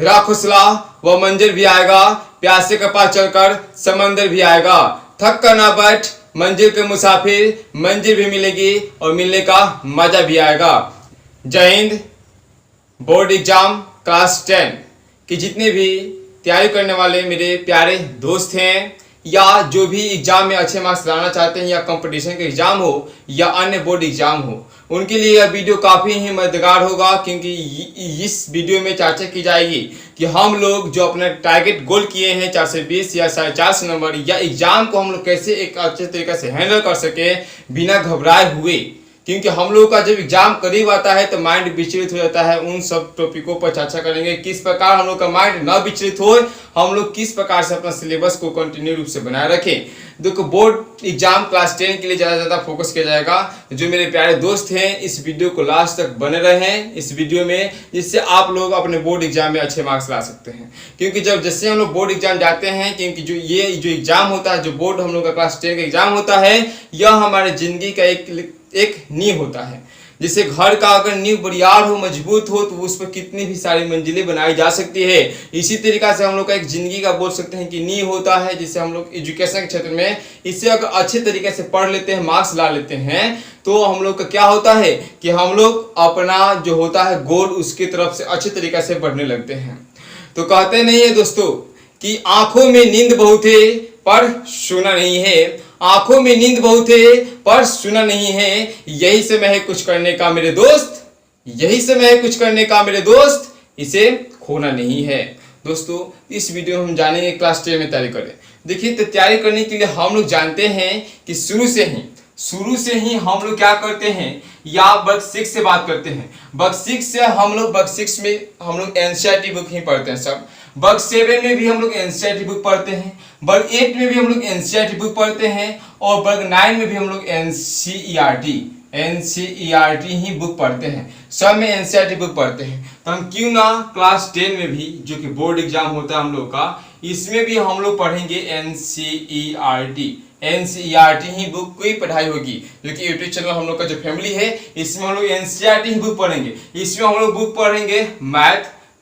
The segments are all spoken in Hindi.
राखुसला व मंजर भी आएगा, प्यासे के पास चलकर समंदर भी आएगा। थक कर ना बैठ मंजिल के मुसाफिर, मंजिल भी मिलेगी और मिलने का मजा भी आएगा। जय हिंद। बोर्ड एग्जाम क्लास 10 की जितने भी तैयारी करने वाले मेरे प्यारे दोस्त हैं या जो भी एग्जाम में अच्छे मार्क्स लाना चाहते हैं, या कंपटीशन के एग्जाम हो या अन्य बोर्ड एग्जाम हो, उनके लिए यह वीडियो काफ़ी ही मददगार होगा। क्योंकि इस वीडियो में चर्चा की जाएगी कि हम लोग जो अपना टारगेट गोल किए हैं 420 या 450 नंबर, या एग्जाम को हम लोग कैसे एक अच्छे तरीके से हैंडल कर सके बिना घबराए हुए। क्योंकि हम लोग का जब एग्जाम करीब आता है तो माइंड विचलित हो जाता है। उन सब टॉपिकों पर चर्चा करेंगे, किस प्रकार हम लोग का माइंड न विचलित हो, हम लोग किस प्रकार से अपना सिलेबस को कंटिन्यू रूप से बनाए रखें। देखो, बोर्ड एग्जाम क्लास 10 के लिए ज़्यादा फोकस किया जाएगा। जो मेरे प्यारे दोस्त हैं, इस वीडियो को लास्ट तक बने रहें इस वीडियो में, जिससे आप लोग अपने बोर्ड एग्जाम में अच्छे मार्क्स ला सकते हैं। क्योंकि जैसे हम लोग बोर्ड एग्जाम जाते हैं, क्योंकि जो एग्जाम होता है, जो बोर्ड हम लोग का क्लास 10 का एग्जाम होता है, यह हमारे जिंदगी का एक नींव होता है। जैसे घर का अगर नींव बड़ियार हो, मजबूत हो, तो उस पर कितनी भी सारी मंजिलें बनाई जा सकती है। इसी तरीका से हम लोग का एक जिंदगी का बोल सकते हैं कि नींव होता है, जिसे हम लोग एजुकेशन के क्षेत्र में इसे अगर अच्छे तरीके से पढ़ लेते हैं, मार्क्स ला लेते हैं, तो हम लोग का क्या होता है कि हम लोग अपना जो होता है गोल, उसकी तरफ से अच्छे तरीके से बढ़ने लगते हैं। तो कहते नहीं है दोस्तों कि आंखों में नींद बहुत है पर सोना नहीं है, आंखों में नींद बहुत है पर सुना नहीं है, यही समय है कुछ करने का मेरे दोस्त, यही समय है कुछ करने का मेरे दोस्त, इसे खोना नहीं है। दोस्तों, इस वीडियो में हम जानेंगे क्लास 10 में तैयारी करें। देखिए, तो तैयारी करने के लिए हम लोग जानते हैं कि शुरू से ही हम लोग क्या करते हैं, या वर्ग 6 से बात करते हैं। वर्ग 6 से हम लोग एनसीईआरटी बुक ही पढ़ते हैं सब। वर्ग 7 में भी हम लोग एनसीईआरटी बुक पढ़ते हैं, वर्ग 8 में भी हम लोग एनसीईआरटी बुक पढ़ते हैं, और वर्ग 9 में भी हम लोग एनसीईआरटी ही बुक पढ़ते हैं। सब में एनसीईआरटी बुक पढ़ते हैं। तो हम क्यों ना क्लास 10 में भी, जो कि बोर्ड एग्जाम होता है हम लोग का, इसमें भी हम लोग पढ़ेंगे एनसीईआरटी ही बुक की पढ़ाई होगी। जो कि यूट्यूब चैनल हम लोग का जो फैमिली है, इसमें हम लोग एनसीईआरटी ही बुक पढ़ेंगे। इसमें हम लोग बुक पढ़ेंगे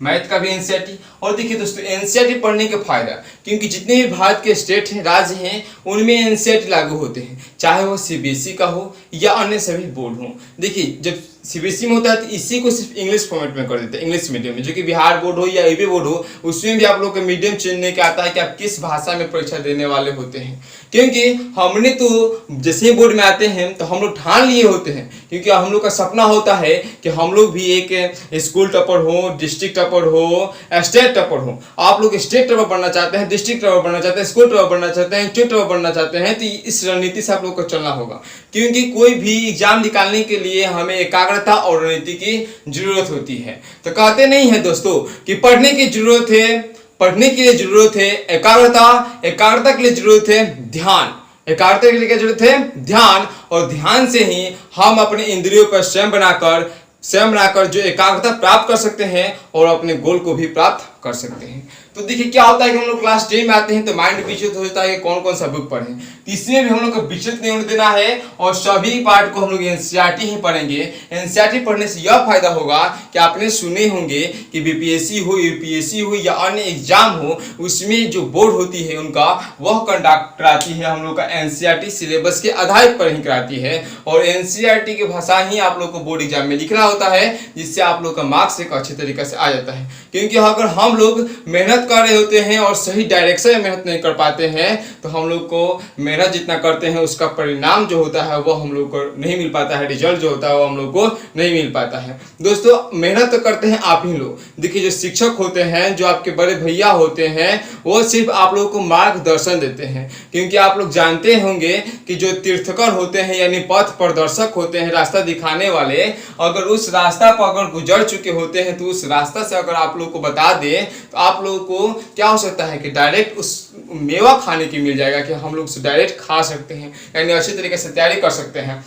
मैथ का भी एनसीईआरटी। और देखिए दोस्तों, एनसीईआरटी पढ़ने के फायदा, क्योंकि जितने भी भारत के स्टेट हैं, राज्य हैं, उनमें एनसीईआरटी लागू होते हैं, चाहे वो सीबीएसई का हो या अन्य सभी बोर्ड हो। देखिए, जब सीबीएसई में होता है तो इसी को सिर्फ इंग्लिश फॉर्मेट में कर देते हैं, इंग्लिश मीडियम में। जो कि बिहार बोर्ड हो या यूपी बोर्ड हो, उसमें भी आप लोग का मीडियम चुनने के आता है कि आप किस भाषा में परीक्षा देने वाले होते हैं। क्योंकि हमने तो जैसे ही बोर्ड में आते हैं तो हम लोग ठान लिए होते हैं, क्योंकि हम लोग का सपना होता है कि हम लोग भी एक स्कूल टॉपर हो, डिस्ट्रिक्ट टॉपर हो, स्टेट टॉपर हो। आप लोग स्टेट टॉपर बनना चाहते हैं, डिस्ट्रिक्ट टॉपर बनना चाहते हैं, स्कूल टॉपर बनना चाहते हैं, स्टेट टॉपर बनना चाहते हैं, तो इस रणनीति से आप लोग को चलना होगा। क्योंकि कोई भी एग्जाम निकालने के लिए हमें एकाग्रता और रणनीति की जरूरत होती है। तो कहते नहीं है दोस्तों कि पढ़ने की जरूरत है, पढ़ने के लिए जरूरत है एकाग्रता के लिए जरूरत है ध्यान, एकाग्रता के लिए क्या जरूरत है, ध्यान। और ध्यान से ही हम अपने इंद्रियों पर स्वयं बनाकर जो एकाग्रता प्राप्त कर सकते हैं और अपने गोल को भी प्राप्त कर सकते हैं। तो देखिए, क्या होता है कि हम लोग क्लास 10 में आते हैं तो माइंड विचलित हो जाता है कि कौन कौन सा बुक पढ़ें। तो इसमें भी हम लोग को विचलित नहीं होने देना है, और सभी पार्ट को हम लोग एनसीईआरटी ही पढ़ेंगे। एनसीईआरटी पढ़ने से यह फायदा होगा कि आपने सुने होंगे कि बीपीएससी हो, यूपीएससी हो या अन्य एग्जाम हो, उसमें जो बोर्ड होती है उनका, वह कंडक्ट कराती है हम लोग का एनसीईआरटी सिलेबस के आधार पर ही कराती है। और एनसीईआरटी की भाषा ही आप लोग को बोर्ड एग्जाम में लिखना होता है, जिससे आप लोग का मार्क्स एक अच्छे तरीके से आ जाता है। क्योंकि अगर हम लोग मेहनत कर रहे होते हैं और सही डायरेक्शन में मेहनत नहीं कर पाते हैं, तो हम लोग को मेहनत जितना करते हैं उसका परिणाम जो होता है वो हम लोग को नहीं मिल पाता है, रिजल्ट जो होता है वो हम लोग को नहीं मिल पाता है। दोस्तों, मेहनत तो करते हैं आप ही लोग। देखिए, जो शिक्षक होते हैं, जो आपके बड़े भैया होते हैं, वो सिर्फ आप लोगों को मार्गदर्शन देते हैं। क्योंकि आप लोग जानते होंगे कि जो तीर्थकर होते हैं, यानी पथ प्रदर्शक होते हैं, रास्ता दिखाने वाले, अगर उस रास्ता पर अगर गुजर चुके होते हैं, तो उस रास्ता से अगर आप लोग को बता दे, तो आप लोग को क्या हो सकता है कि डायरेक्ट उस मेवा खाने की मिल जाएगा, कि हम लोग डायरेक्ट खा सकते हैं, यानी अच्छी तरीके से तैयारी कर सकते हैं।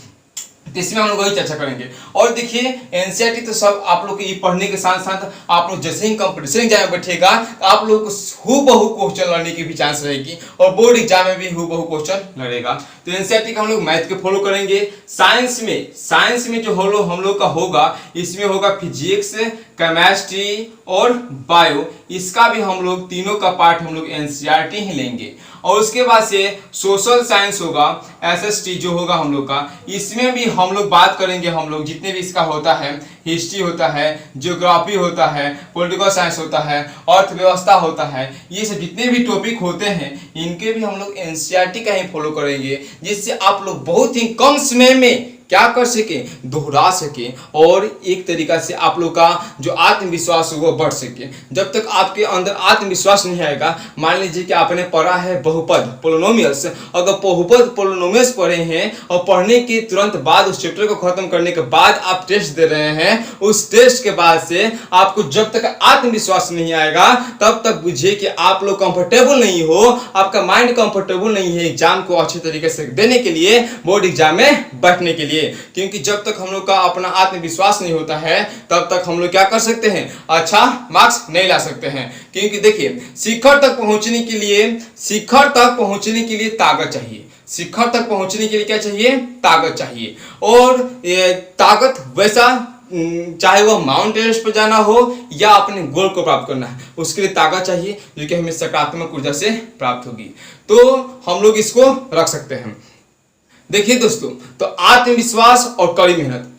तो इसमें हम लोग वही चर्चा करेंगे। और देखिए एनसीईआरटी तो सब आप लोग ये पढ़ने के साथ साथ आप लोग जैसे ही कंपटीशन एग्जाम में बैठेगा आप लोग को हूबहू क्वेश्चन लड़ने की भी चांस रहेगी और बोर्ड एग्जाम में भी हूबहू क्वेश्चन लड़ेगा। तो एनसीईआरटी का हम लोग मैथ के फॉलो करेंगे। साइंस में जो हम लोग का होगा इसमें होगा फिजिक्स, केमिस्ट्री और बायो, इसका भी हम लोग तीनों का पार्ट हम लोग एनसीईआरटी ही लेंगे। और उसके बाद से सोशल साइंस होगा, एसएसटी जो होगा हम लोग का, इसमें भी हम लोग बात करेंगे। हम लोग जितने भी इसका होता है, हिस्ट्री होता है, ज्योग्राफी होता है, पॉलिटिकल साइंस होता है, अर्थव्यवस्था होता है, ये सब जितने भी टॉपिक होते हैं इनके भी हम लोग एनसीईआरटी का ही फॉलो करेंगे, जिससे आप लोग बहुत ही कम समय में क्या कर सके, दोहरा सके और एक तरीका से आप लोग का जो आत्मविश्वास है वो बढ़ सके। जब तक आपके अंदर आत्मविश्वास नहीं आएगा, मान लीजिए कि आपने पढ़ा है बहुपद पोलिनोमियल्स, अगर बहुपद पोलिनोमियल्स पढ़े हैं और पढ़ने के तुरंत बाद उस चैप्टर को खत्म करने के बाद आप टेस्ट दे रहे हैं, उस टेस्ट के बाद से आपको जब तक आत्मविश्वास नहीं आएगा तब तक बुझिए कि आप लोग कंफर्टेबल नहीं हो, आपका माइंड कंफर्टेबल नहीं है एग्जाम को अच्छे तरीके से देने के लिए, बोर्ड एग्जाम में बैठने के लिए। क्योंकि जब तक हम लोग का अपना आत्मविश्वास नहीं होता है तब तक हम लोग क्या कर सकते हैं, अच्छा मार्क्स नहीं ला सकते हैं। क्योंकि देखिए शिखर तक पहुंचने के लिए ताकत चाहिए। शिखर तक पहुंचने के लिए क्या चाहिए, ताकत चाहिए। और ये ताकत वैसा चाहे वह माउंट एवरेस्ट पर जाना हो या अपने गोल को प्राप्त करना है, उसके लिए ताकत चाहिए जो कि हमें सकारात्मक ऊर्जा से प्राप्त होगी। तो हम लोग इसको रख सकते हैं। देखिए दोस्तों, तो आत्मविश्वास और कड़ी मेहनत,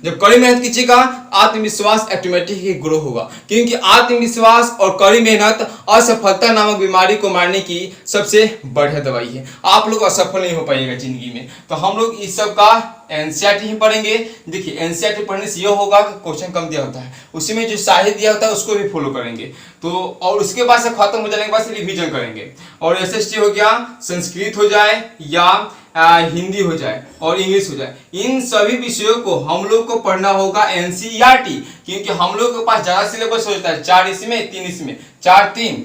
जब कड़ी मेहनत कीजिएगा आत्मविश्वास ऑटोमेटिक ही ग्रो होगा। क्योंकि आत्मविश्वास और कड़ी मेहनत असफलता नामक बीमारी को मारने की सबसे बढ़िया दवाई है। आप लोग असफल नहीं हो पाइएगा जिंदगी में। तो हम लोग इस सब का एनसीईआरटी ही पढ़ेंगे। देखिए एनसीईआरटी पढ़ने से यह होगा कि क्वेश्चन कम दिया होता है, उसी में जो साहित्य दिया होता है उसको भी फॉलो करेंगे। तो और उसके बाद से खत्म हो जाने के बाद से रिवीजन करेंगे। और एसएसटी हो गया, संस्कृत हो जाए या हिंदी हो जाए और इंग्लिश हो जाए, इन सभी विषयों को हम लोग को पढ़ना होगा एनसीईआरटी। क्योंकि हम लोग के पास ज्यादा सिलेबस हो जाता है, 4 इसमें 3 इसमें, 4 3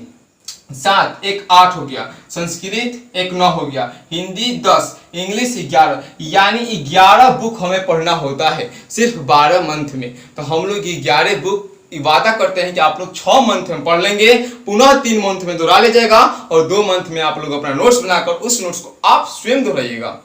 7 1 8 हो गया, संस्कृत 1 9 हो गया, हिंदी 10, इंग्लिश 11, यानी 11 बुक हमें पढ़ना होता है सिर्फ 12 मंथ में। तो हम लोग 11 बुक वादा करते हैं कि आप लोग 6 मंथ में पढ़ लेंगे, पुनः 3 मंथ में दोहरा ले जाएगा और 2 मंथ में आप लोग अपना नोट्स बनाकर उस नोट्स को आप स्वयं दोहराइएगा।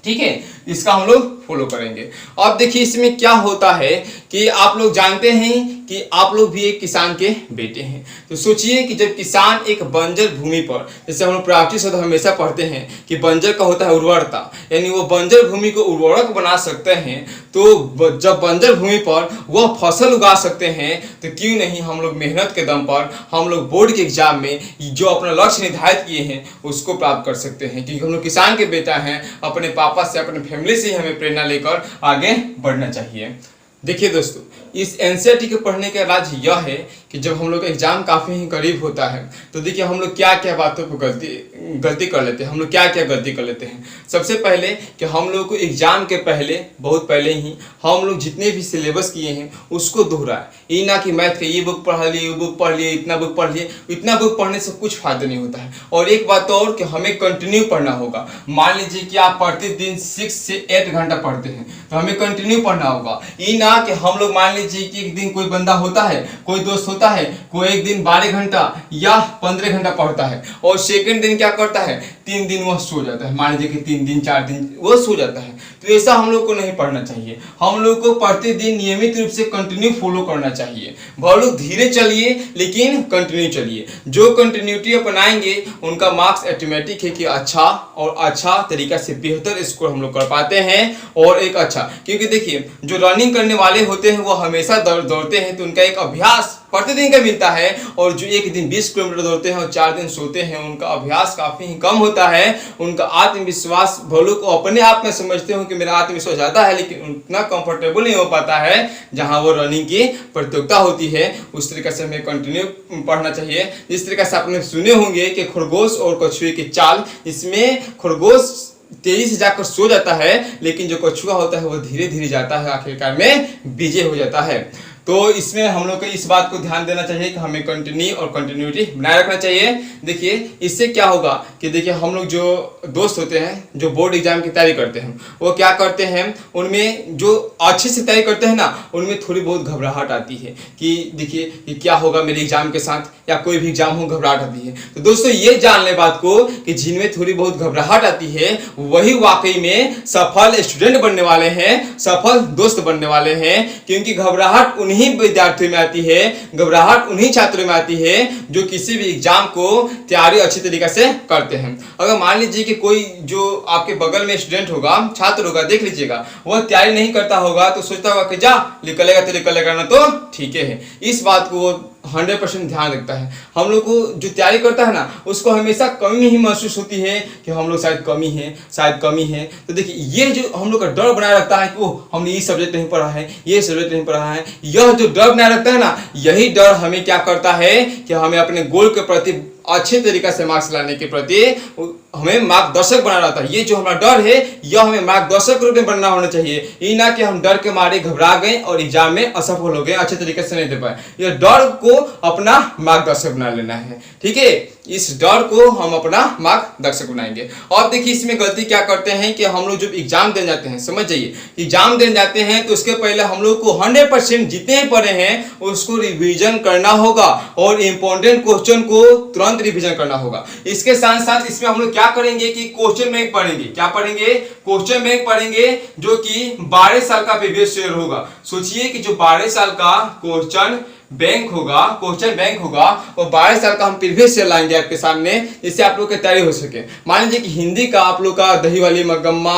ठीक है, इसका हम लोग फॉलो करेंगे। अब देखिए इसमें क्या होता है कि आप लोग जानते हैं कि आप लोग भी एक किसान के बेटे हैं। तो सोचिए कि जब किसान एक बंजर भूमि पर, जैसे हम लोग प्राकृतिक शब्द हमेशा पढ़ते हैं कि बंजर का होता है उर्वरता, यानी वो बंजर भूमि को उर्वरक बना सकते हैं। तो जब बंजर भूमि पर वह फसल उगा सकते हैं तो क्यों नहीं हम लोग मेहनत के दम पर हम लोग बोर्ड के एग्जाम में जो अपना लक्ष्य निर्धारित किए हैं उसको प्राप्त कर सकते हैं। क्योंकि हम लोग किसान के बेटा हैं, अपने पापा से अपने फैमिली से ही हमें प्रेरणा लेकर आगे बढ़ना चाहिए। देखिए दोस्तों, इस एनसीईआरटी के पढ़ने का राज यह है कि जब हम लोग का एग्जाम काफ़ी ही करीब होता है तो देखिए हम लोग क्या क्या बातों को गलती कर लेते हैं। हम लोग क्या क्या गलती कर लेते हैं। सबसे पहले कि हम लोग को एग्जाम के पहले, बहुत पहले ही हम लोग जितने भी सिलेबस किए हैं उसको दोहराए। ये ना कि मैथ के ये बुक पढ़ लिए, वो बुक पढ़ लिए, इतना बुक पढ़ लिए, इतना बुक पढ़ने से कुछ फायदा नहीं होता है। और एक बात और कि हमें कंटिन्यू पढ़ना होगा। मान लीजिए कि आप प्रतिदिन 6 से 8 घंटा पढ़ते हैं तो हमें कंटिन्यू पढ़ना होगा। ये ना कि हम लोग मान लीजिए कि एक दिन कोई बंदा होता है, कोई दोस्त होता है, कोई एक दिन 12 घंटा या 15 घंटा पढ़ता है और सेकंड दिन क्या करता है, 3 दिन वह सो जाता है। मान लीजिए कि 3 दिन 4 दिन वो सो जाता है। तो ऐसा हम लोग को नहीं पढ़ना चाहिए। हम लोग को प्रतिदिन नियमित रूप से कंटिन्यू फॉलो करना चाहिए। बहुत लोग धीरे चलिए लेकिन कंटिन्यू चलिए। जो कंटिन्यूटी अपनाएंगे उनका मार्क्स ऑटोमेटिक है कि अच्छा तरीका से बेहतर स्कोर हम लोग कर पाते हैं। और एक अच्छा, क्योंकि देखिए जो रनिंग करने वाले होते हैं वो हमेशा दौड़ते हैं तो उनका एक अभ्यास प्रतिदिन का मिलता है। और जो एक दिन 20 किलोमीटर दौड़ते हैं और 4 दिन सोते हैं उनका अभ्यास काफी ही कम होता है। उनका आत्मविश्वास, भले को अपने आप में समझते हो कि मेरा आत्मविश्वास ज्यादा है, लेकिन उतना कंफर्टेबल नहीं हो पाता है जहां वो रनिंग की प्रतियोगिता होती है। उस तरीके से हमें कंटिन्यू पढ़ना चाहिए। जिस तरीके से आपने सुने होंगे कि खरगोश और कछुए की चाल, इसमें खरगोश तेजी से जाकर सो जाता है लेकिन जो कछुआ होता है वो धीरे धीरे जाता है, आखिरकार में विजय हो जाता है। तो इसमें हम लोग को इस बात को ध्यान देना चाहिए कि हमें कंटिन्यू और कंटिन्यूटी बनाए रखना चाहिए। देखिए इससे क्या होगा कि देखिए हम लोग जो दोस्त होते हैं जो बोर्ड एग्जाम की तैयारी करते हैं वो क्या करते हैं, उनमें जो अच्छे से तैयारी करते हैं ना उनमें थोड़ी बहुत घबराहट आती है कि देखिए कि क्या होगा मेरे एग्जाम के साथ, या कोई भी एग्जाम हो घबराहट आती है। तो दोस्तों ये जान ले बात को कि जिनमें थोड़ी बहुत घबराहट आती है वही वाकई में सफल स्टूडेंट बनने वाले हैं, सफल दोस्त बनने वाले हैं। क्योंकि घबराहट उन्हीं विद्यार्थियों में आती है, घबराहट उन्हीं छात्रों में आती है जो किसी भी एग्जाम को तैयारी अच्छी तरीके से करते हैं। अगर मान लीजिए कि कोई जो आपके बगल में स्टूडेंट होगा, छात्र होगा, देख लीजिएगा वह तैयारी नहीं करता होगा तो सोचता होगा कि जा निकलेगा तो निकलेगा ना तो ठीक है। इस बात को 100% ध्यान रखता है। हम लोग को जो तैयारी करता है ना उसको हमेशा कमी ही महसूस होती है कि हम लोग शायद कमी है, शायद कमी है। तो देखिए ये जो हम लोग का डर बनाए रखता है कि ओह हमने ये सब्जेक्ट नहीं पढ़ा है, ये सब्जेक्ट नहीं पढ़ा है, यह जो डर बनाए रखता है ना यही डर हमें क्या करता है कि हमें अपने गोल के प्रति अच्छे तरीके से मार्क्स लाने के प्रति हमें मार्गदर्शक बना रहता है। ये जो हमारा डर है यह हमें मार्गदर्शक रूप में बनना होना चाहिए, ये ना कि हम डर के मारे घबरा गए और एग्जाम में असफल हो गए, अच्छे तरीके से नहीं दे पाए। यह डर को अपना मार्गदर्शक बना लेना है, ठीक है। इस डर को हम अपना मार्गदर्शक बनाएंगे। और देखिए इसमें गलती क्या करते हैं कि हम लोग जब एग्जाम देने जाते हैं, समझ जाइए एग्जाम देने जाते हैं तो उसके पहले हम लोग को 100% जितने पढ़े हैं उसको रिवीजन करना होगा और इंपॉर्टेंट क्वेश्चन को तुरंत रिवीजन करना होगा। इसके साथ साथ इसमें हम लोग क्या करेंगे कि क्वेश्चन बैंक पढ़ेंगे। क्या पढ़ेंगे? क्वेश्चन बैंक पढ़ेंगे जो कि 12 साल का प्रीवियस ईयर होगा। सोचिए कि जो 12 साल का क्वेश्चन बैंक होगा और 12 साल का हम प्रीवियस ईयर लाएंगे आपके सामने, जिससे आप लोग की तैयारी हो सके। मान लीजिए कि हिंदी का आप लोग का दही वाली मगम्मा,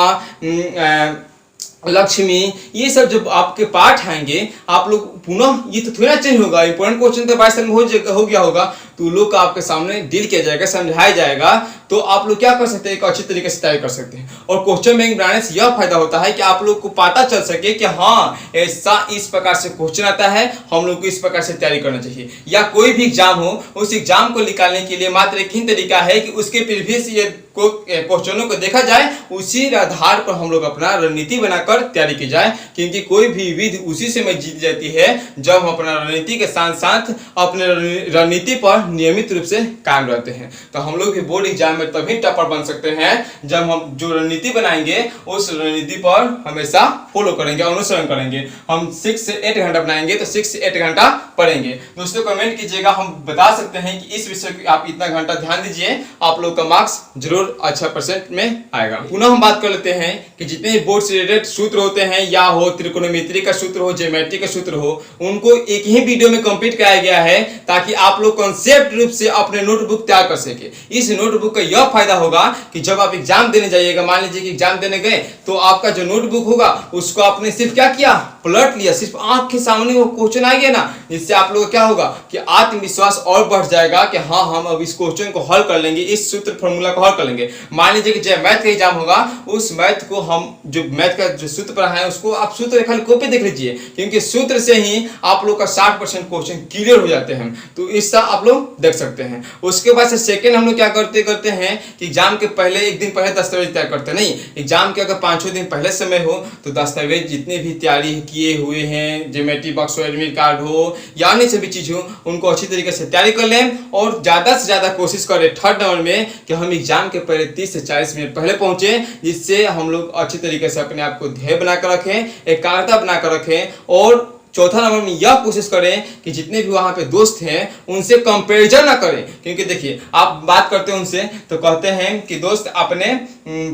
लक्ष्मी, ये सब जब आपके पाठ आएंगे आप लोग पुनः ये तो थोड़ा चेंज होगा, इंपॉर्टेंट क्वेश्चन तो 22 साल में हो गया होगा तो लोग का आपके सामने डील किया जाएगा, समझाया जाएगा। तो आप लोग क्या कर सकते हैं, एक अच्छी तरीके से तैयारी कर सकते हैं। और क्वेश्चन बैंक बनाने से यह फायदा होता है कि आप लोग को पता चल सके कि हाँ ऐसा इस प्रकार से क्वेश्चन आता है, हम लोग को इस प्रकार से तैयारी करना चाहिए। या कोई भी एग्जाम हो उस एग्जाम को निकालने के लिए मात्र एक ही तरीका है कि उसके प्रीवियस ईयर क्वेश्चनों को देखा जाए, उसी आधार पर हम लोग अपना रणनीति बनाकर तैयारी की जाए। क्योंकि कोई भी विधि उसी से में जीत जाती है जब हम अपना रणनीति के साथ साथ अपने रणनीति पर नियमित रूप से काम रहते हैं। तो हम लोग भी बोर्ड एग्जाम में तभी टॉपर बन सकते हैं जब हम जो रणनीति बनाएंगे उस रणनीति पर हमेशा फॉलो करेंगे, अनुसरण करेंगे। हम 6 से 8 घंटा बनाएंगे तो 6 से 8 घंटा पढ़ेंगे। दोस्तों कमेंट कीजिएगा, हम बता सकते हैं कि इस विषय को आप इतना घंटा ध्यान दीजिए, आप लोग का मार्क्स जरूर अच्छा परसेंट में आएगा। पुनः हम बात कर लेते हैं कि जितने बोर्ड से रिलेटेड सूत्र होते हैं, या हो त्रिकोणमिति का सूत्र हो, ज्योमेट्री का सूत्र हो, उनको एक ही वीडियो में कंप्लीट कराया गया है ताकि आप लोग कॉन्सेप्ट रूप से अपने नोटबुक तैयार कर सके। इस नोटबुक का यह फायदा होगा कि जब आप एग्जाम देने जाइएगा, मान लीजिए कि एग्जाम देने गए तो आपका जो नोटबुक होगा उसको आपने सिर्फ क्या किया, पलट लिया, सिर्फ आंख के सामने वो क्वेश्चन आ गया ना, जिससे आप लोग क्या होगा कि आत्मविश्वास और बढ़ जाएगा कि हाँ हम अब इस क्वेश्चन को हल कर लेंगे, इस सूत्र फॉर्मूला को हल कर लेंगे। मान लीजिए कि जब मैथ का एग्जाम होगा उस मैथ को हम जो मैथ का जो सूत्र पढ़ा है उसको आप सूत्र खाली कॉपी देख लीजिए, क्योंकि सूत्र से ही आप लोग का 60% क्वेश्चन क्लियर हो जाते हैं। तो इसका आप लोग देख सकते हैं। उसके बाद से सेकंड हम लोग क्या करते हैं कि एग्जाम के पहले एक दिन पहले दस्तावेज तैयार करते नहीं। एग्जाम के अगर 5-6 दिन पहले समय हो तो दस्तावेज जितने भी तैयारी किए हुए हैं, ज्योमेट्री बॉक्स हो, एडमिट कार्ड हो या अन्य सभी चीज हो, उनको अच्छी तरीके से तैयारी कर लें और ज्यादा से ज्यादा कोशिश करें थर्ड नंबर में कि हम एग्जाम के पहले 30 से 40 मिनट पहले पहुंचे, जिससे हम लोग अच्छी तरीके से अपने आप को ध्येय बनाकर रखें, एकाग्रता बनाकर रखें। और चौथा नंबर में यह कोशिश करें कि जितने भी वहां पे दोस्त हैं उनसे कंपैरिजन ना करें। क्योंकि देखिए आप बात करते हैं उनसे तो कहते हैं कि दोस्त आपने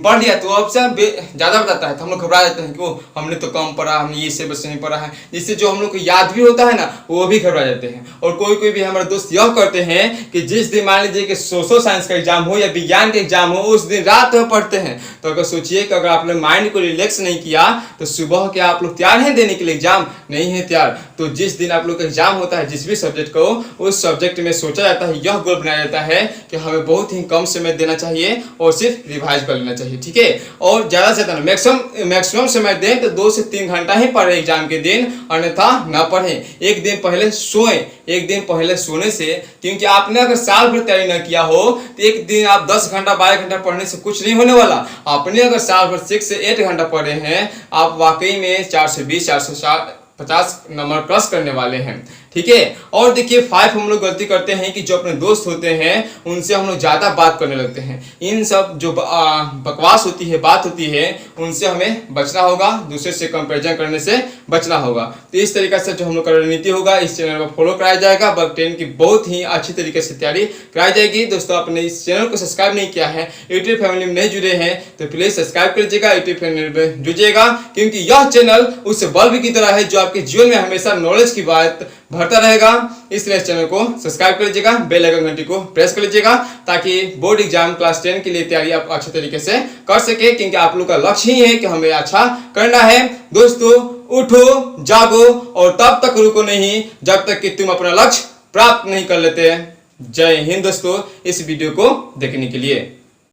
पढ़ लिया तो अब से ज्यादा बताता है, तो हम लोग घबरा जाते हैं कि वो हमने तो कम पढ़ा, हमने ये सिलेबस नहीं पढ़ा है, जिससे जो हम लोग को याद भी होता है ना वो भी घबरा जाते हैं। और कोई भी हमारे दोस्त यह करते हैं कि जिस दिन मान लीजिए कि सोशल साइंस का एग्जाम हो या विज्ञान का एग्जाम हो उस दिन रात में पढ़ते हैं। तो अगर सोचिए कि अगर आपने माइंड को रिलैक्स नहीं किया तो सुबह के आप लोग तैयार हैं देने के लिए, एग्जाम नहीं है तैयार, तो जिस दिन आप लोग का एग्जाम होता है जिस भी सब्जेक्ट को, उस सब्जेक्ट में सोचा जाता है, यह गोल बनाया जाता है कि हमें बहुत ही कम समय देना चाहिए और सिर्फ रिवाइज कर लेना चाहिए, ठीक है। और ज्यादा से ज्यादा मैक्सिमम समय दें तो 2 से 3 घंटा ही पढ़े एग्जाम के दिन, अन्यथा ना पढ़ें। एक दिन पहले सोएं, एक दिन पहले सोने से, क्योंकि आपने अगर साल भर तैयारी न किया हो तो एक दिन आप 10 घंटा 12 घंटा पढ़ने से कुछ नहीं होने वाला। आपने अगर साल भर 6 से 8 घंटा पढ़े हैं, आप वाकई में 420 50 नंबर क्रॉस करने वाले हैं, ठीक है। और देखिए 5 हम लोग गलती करते हैं कि जो अपने दोस्त होते हैं उनसे हम लोग ज़्यादा बात करने लगते हैं। इन सब जो बकवास होती है, बात होती है, उनसे हमें बचना होगा, दूसरे से कंपैरिजन करने से बचना होगा। तो इस तरीके से जो हम लोग का रणनीति होगा इस चैनल पर फॉलो कराया जाएगा। वर्ग 10 की बहुत ही अच्छी तरीके से तैयारी कराई जाएगी। दोस्तों आपने इस चैनल को सब्सक्राइब नहीं किया है, यूट्यूब फैमिली में नहीं जुड़े हैं, तो प्लीज सब्सक्राइब कर लीजिएगा, यूट्यूब फैमिली में जुड़िएगा, क्योंकि यह चैनल उस बल्ब की तरह है जो आपके जीवन में हमेशा नॉलेज की बात भरता रहेगा। इसलिए इस चैनल को सब्सक्राइब कर लीजिएगा, बेल आइकन घंटी को प्रेस कर लीजिएगा, ताकि बोर्ड एग्जाम क्लास 10 के लिए तैयारी आप अच्छे तरीके से कर सके, क्योंकि आप लोग का लक्ष्य ही है कि हमें अच्छा करना है। दोस्तों उठो, जागो और तब तक रुको नहीं जब तक कि तुम अपना लक्ष्य प्राप्त नहीं कर लेते। जय हिंद दोस्तों, इस वीडियो को देखने के लिए।